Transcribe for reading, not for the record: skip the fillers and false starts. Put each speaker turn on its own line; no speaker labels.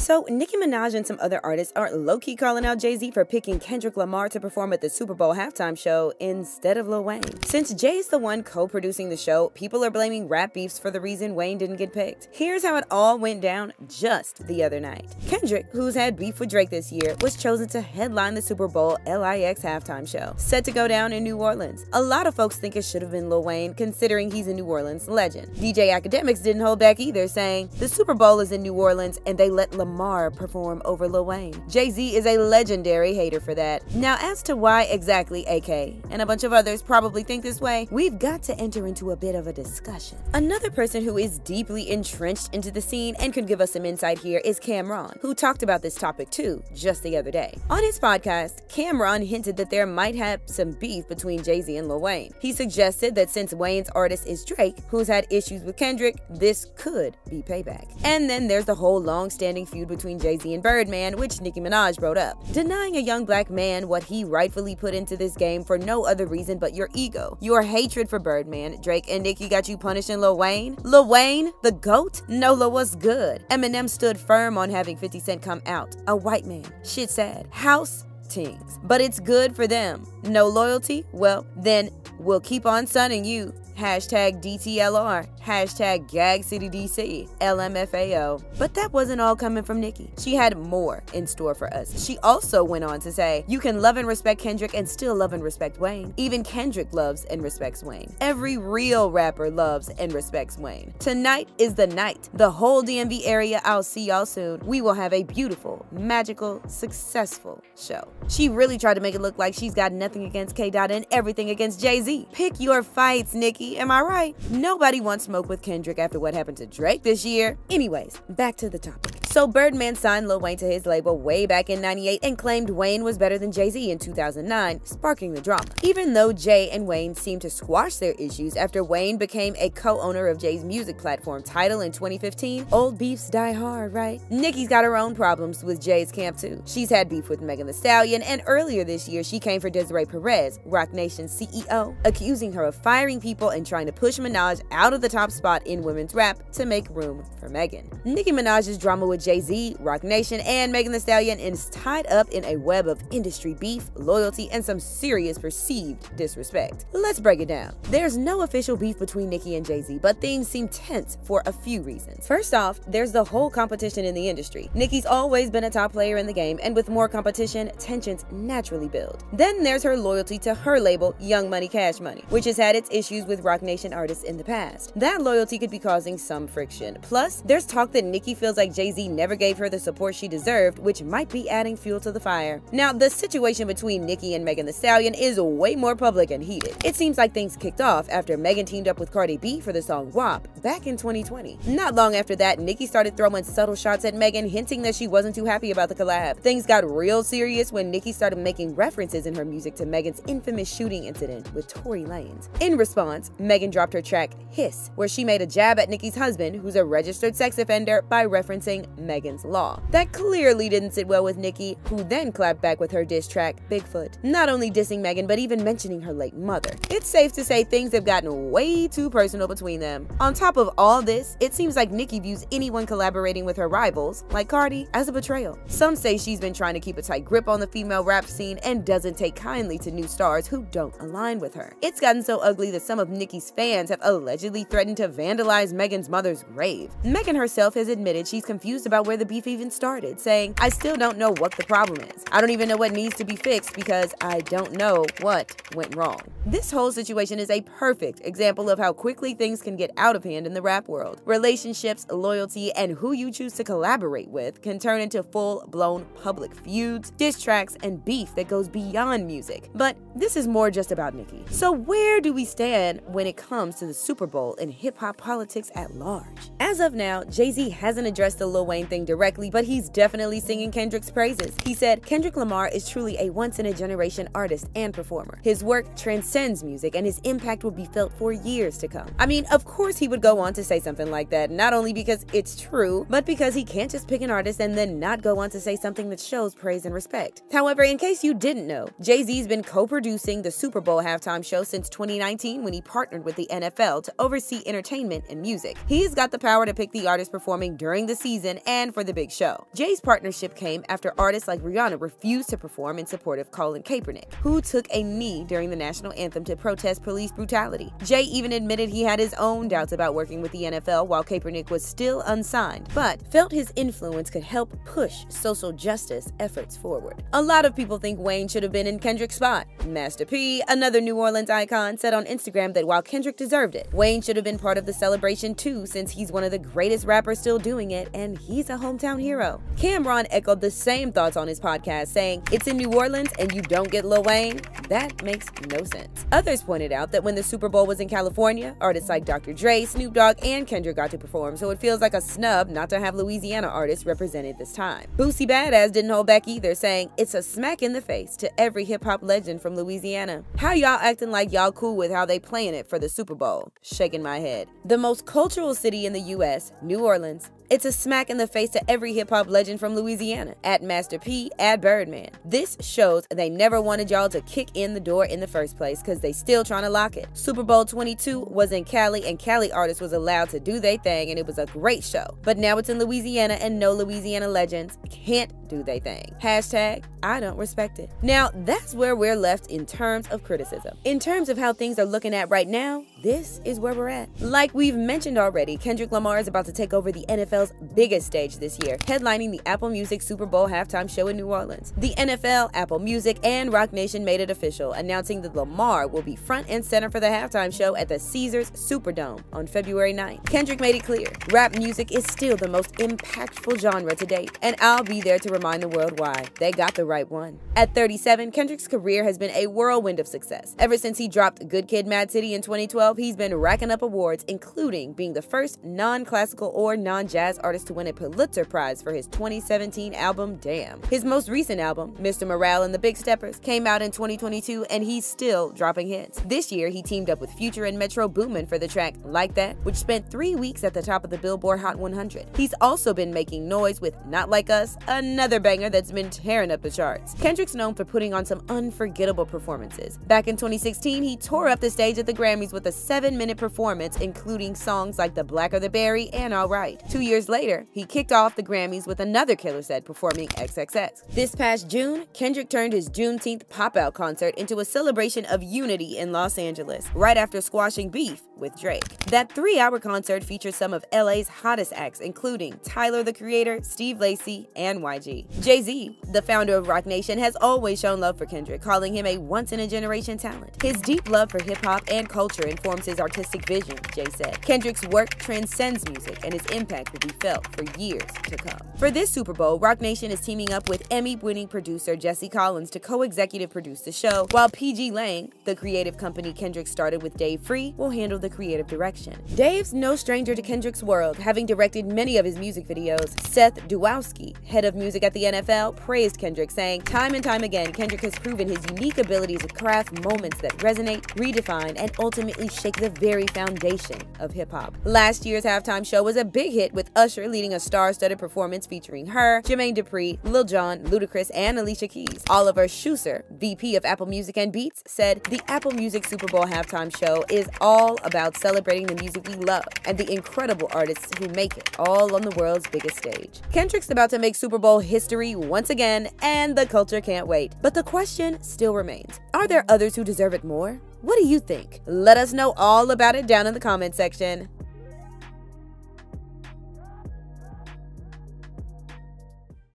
So, Nicki Minaj and some other artists are low-key calling out Jay-Z for picking Kendrick Lamar to perform at the Super Bowl halftime show instead of Lil Wayne. Since Jay's the one co-producing the show, people are blaming rap beefs for the reason Wayne didn't get picked. Here's how it all went down just the other night. Kendrick, who's had beef with Drake this year, was chosen to headline the Super Bowl LIX halftime show, set to go down in New Orleans. A lot of folks think it should have been Lil Wayne, considering he's a New Orleans legend. DJ Akademiks didn't hold back either, saying, "The Super Bowl is in New Orleans and they let Lamar perform over Lil Wayne." Jay-Z is a legendary hater for that. Now, as to why exactly AK and a bunch of others probably think this way, we've got to enter into a bit of a discussion. Another person who is deeply entrenched into the scene and could give us some insight here is Cam'ron, who talked about this topic too just the other day. On his podcast, Cam'ron hinted that there might have some beef between Jay-Z and Lil Wayne. He suggested that since Wayne's artist is Drake, who's had issues with Kendrick, this could be payback. And then there's the whole long-standing feud between Jay-Z and Birdman, which Nicki Minaj brought up. Denying a young black man what he rightfully put into this game for no other reason but your ego. Your hatred for Birdman, Drake, and Nicki got you punishing Lil Wayne? Lil Wayne, the GOAT? NOLA was good. Eminem stood firm on having 50 Cent come out. A white man. Shit sad. House tings. But it's good for them. No loyalty? Well, then we'll keep on sunning you. Hashtag DTLR, hashtag GagCityDC, LMFAO. But that wasn't all coming from Nicki. She had more in store for us. She also went on to say, you can love and respect Kendrick and still love and respect Wayne. Even Kendrick loves and respects Wayne. Every real rapper loves and respects Wayne. Tonight is the night. The whole DMV area, I'll see y'all soon. We will have a beautiful, magical, successful show. She really tried to make it look like she's got nothing against K-Dot and everything against Jay-Z. Pick your fights, Nicki. Am I right? Nobody wants smoke with Kendrick after what happened to Drake this year. Anyways, back to the topic. So Birdman signed Lil Wayne to his label way back in '98 and claimed Wayne was better than Jay-Z in 2009, sparking the drama. Even though Jay and Wayne seemed to squash their issues after Wayne became a co-owner of Jay's music platform Tidal in 2015, old beefs die hard, right? Nicki's got her own problems with Jay's camp too. She's had beef with Megan Thee Stallion, and earlier this year she came for Desiree Perez, Roc Nation's CEO, accusing her of firing people and trying to push Minaj out of the top spot in women's rap to make room for Megan. Nicki Minaj's drama with Jay-Z, Roc Nation, and Megan Thee Stallion is tied up in a web of industry beef, loyalty, and some serious perceived disrespect. Let's break it down. There's no official beef between Nicki and Jay-Z, but things seem tense for a few reasons. First off, there's the whole competition in the industry. Nicki's always been a top player in the game, and with more competition, tensions naturally build. Then there's her loyalty to her label, Young Money Cash Money, which has had its issues with Roc Nation artists in the past. That loyalty could be causing some friction. Plus, there's talk that Nicki feels like Jay-Z never gave her the support she deserved, which might be adding fuel to the fire. Now, the situation between Nicki and Megan Thee Stallion is way more public and heated. It seems like things kicked off after Megan teamed up with Cardi B for the song WAP back in 2020. Not long after that, Nicki started throwing subtle shots at Megan, hinting that she wasn't too happy about the collab. Things got real serious when Nicki started making references in her music to Megan's infamous shooting incident with Tory Lanez. In response, Megan dropped her track Hiss, where she made a jab at Nicki's husband, who's a registered sex offender, by referencing Megan's Law. That clearly didn't sit well with Nicki, who then clapped back with her diss track Bigfoot, not only dissing Megan but even mentioning her late mother. It's safe to say things have gotten way too personal between them. On top of all this, it seems like Nicki views anyone collaborating with her rivals, like Cardi, as a betrayal. Some say she's been trying to keep a tight grip on the female rap scene and doesn't take kindly to new stars who don't align with her. It's gotten so ugly that some of Nicki's fans have allegedly threatened to vandalize Megan's mother's grave. Megan herself has admitted she's confused about where the beef even started, saying, "I still don't know what the problem is. I don't even know what needs to be fixed because I don't know what went wrong." This whole situation is a perfect example of how quickly things can get out of hand in the rap world. Relationships, loyalty, and who you choose to collaborate with can turn into full-blown public feuds, diss tracks, and beef that goes beyond music. But this is more just about Nicki. So where do we stand when it comes to the Super Bowl and hip-hop politics at large? As of now, Jay-Z hasn't addressed the Lil Wayne thing directly, but he's definitely singing Kendrick's praises. He said, "Kendrick Lamar is truly a once-in-a-generation artist and performer. His work transcends music, and his impact will be felt for years to come." I mean, of course he would go on to say something like that, not only because it's true, but because he can't just pick an artist and then not go on to say something that shows praise and respect. However, in case you didn't know, Jay-Z's been co-producing the Super Bowl halftime show since 2019 when he partnered with the NFL to oversee entertainment and music. He's got the power to pick the artist performing during the season and for the big show. Jay's partnership came after artists like Rihanna refused to perform in support of Colin Kaepernick, who took a knee during the national anthem to protest police brutality. Jay even admitted he had his own doubts about working with the NFL while Kaepernick was still unsigned, but felt his influence could help push social justice efforts forward. A lot of people think Wayne should have been in Kendrick's spot. Master P, another New Orleans icon, said on Instagram that while Kendrick deserved it, Wayne should have been part of the celebration too, since he's one of the greatest rappers still doing it and he's a hometown hero. Cameron echoed the same thoughts on his podcast, saying, "It's in New Orleans and you don't get Lil Wayne? That makes no sense." Others pointed out that when the Super Bowl was in California, artists like Dr. Dre, Snoop Dogg, and Kendrick got to perform, so it feels like a snub not to have Louisiana artists represented this time. Boosie Badass didn't hold back either, saying, "It's a smack in the face to every hip-hop legend from Louisiana. How y'all acting like y'all cool with how they playing it for the Super Bowl?" Shaking my head. The most cultural city in the US, New Orleans. It's a smack in the face to every hip-hop legend from Louisiana. At Master P, at Birdman. This shows they never wanted y'all to kick in the door in the first place because they still trying to lock it. Super Bowl 22 was in Cali and Cali artists was allowed to do their thing and it was a great show. But now it's in Louisiana and no Louisiana legends can't do their thing. Hashtag, I don't respect it. Now, that's where we're left in terms of criticism. In terms of how things are looking at right now, this is where we're at. Like we've mentioned already, Kendrick Lamar is about to take over the NFL's biggest stage this year, headlining the Apple Music Super Bowl halftime show in New Orleans. The NFL, Apple Music, and Roc Nation made it official, announcing that Lamar will be front and center for the halftime show at the Caesars Superdome on February 9th. Kendrick made it clear, rap music is still the most impactful genre to date, and I'll be there to remind the world why. They got the right one. At 37, Kendrick's career has been a whirlwind of success. Ever since he dropped Good Kid, Mad City in 2012, he's been racking up awards, including being the first non-classical or non-jazz artist to win a Pulitzer Prize for his 2017 album, Damn. His most recent album, Mr. Morale and the Big Steppers, came out in 2022 and he's still dropping hits. This year, he teamed up with Future and Metro Boomin for the track Like That, which spent 3 weeks at the top of the Billboard Hot 100. He's also been making noise with Not Like Us, another banger that's been tearing up the charts. Kendrick's known for putting on some unforgettable performances. Back in 2016, he tore up the stage at the Grammys with a 7-minute performance, including songs like The Blacker the Berry and Alright. 2 years later, he kicked off the Grammys with another killer set performing XXX. This past June, Kendrick turned his Juneteenth pop-out concert into a celebration of unity in Los Angeles, right after squashing beef with Drake. That 3-hour concert featured some of LA's hottest acts, including Tyler, the Creator, Steve Lacy, and YG. Jay-Z, the founder of Roc Nation, has always shown love for Kendrick, calling him a once-in-a-generation talent. His deep love for hip-hop and culture informs his artistic vision, Jay said. Kendrick's work transcends music, and his impact will be felt for years to come. For this Super Bowl, Roc Nation is teaming up with Emmy-winning producer Jesse Collins to co-executive produce the show, while PG Lang, the creative company Kendrick started with Dave Free, will handle the creative direction. Dave's no stranger to Kendrick's world, having directed many of his music videos. Seth Dwowski, head of music at the NFL, praised Kendrick, saying, "Time and time again, Kendrick has proven his unique ability to craft moments that resonate, redefine, and ultimately shake the very foundation of hip-hop." Last year's halftime show was a big hit, with Usher leading a star-studded performance featuring her, Jermaine Dupri, Lil Jon, Ludacris, and Alicia Keys. Oliver Schuster, VP of Apple Music and Beats, said, "The Apple Music Super Bowl halftime show is all about celebrating the music we love and the incredible artists who make it, all on the world's biggest stage." Kendrick's about to make Super Bowl history once again, and the culture can't wait. But the question still remains, are there others who deserve it more? What do you think? Let us know all about it down in the comment section.